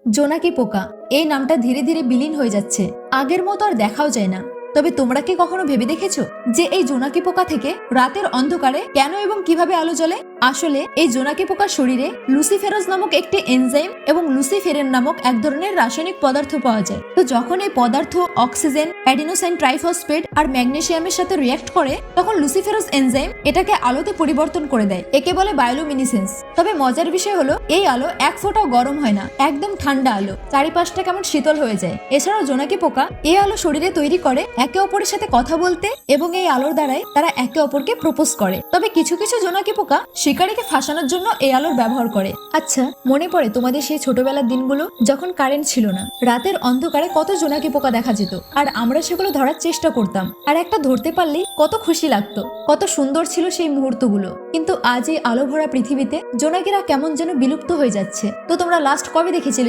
জোনাকি পোকা এই নামটা ধীরে ধীরে বিলীন হয়ে যাচ্ছে, আগের মতো আর দেখাও যায় না। তবে তোমরা কি কখনো ভেবে দেখেছো যে এই জোনাকি পোকা থেকে রাতের অন্ধকারে কেন এবং কিভাবে আলো জ্বলে? আসলে এই জোনাকি পোকার শরীরে লুসিফেরজ নামক একটি এনজাইম এবং লুসিফেরেন নামক এক ধরনের রাসায়নিক পদার্থ পাওয়া যায়। তো যখন এই পদার্থ অক্সিজেন, অ্যাডিনোসাইন ট্রাইফসফেট আর ম্যাগনেসিয়ামের সাথে রিঅ্যাক্ট করে, তখন লুসিফেরজ এনজাইম এটাকে আলোতে পরিবর্তন করে দেয়। একে বলে বায়োলুমিনেসেন্স। তবে মজার বিষয় হলো এই আলো এক ফোঁটাও গরম হয় না, একদম ঠান্ডা আলো, চারিপাশটা কেমন শীতল হয়ে যায়। এছাড়াও জোনাকি পোকা এই আলো শরীরে তৈরি করে একে অপরের সাথে কথা বলতে, এবং এই আলোর দ্বারাই তারা একে অপরকে প্রপোজ করে। তবে কিছু কিছু জোনাকি পোকা শিকারীকে ফাঁসানোর জন্য এই আলোর ব্যবহার করে। আচ্ছা, মনে পড়ে তোমাদের সেই ছোটবেলার দিনগুলো যখন কারেন্ট ছিল না, রাতের অন্ধকারে কত জোনাকি পোকা দেখা যেত, আর আমরা সেগুলো ধরার চেষ্টা করতাম, আর একটা ধরতে পারলেই কত খুশি লাগতো, কত সুন্দর ছিল সেই মুহূর্তগুলো। কিন্তু আজ এই আলো ভরা পৃথিবীতে জোনাকিরা কেমন যেন বিলুপ্ত হয়ে যাচ্ছে। তো তোমরা লাস্ট কবে দেখেছিলে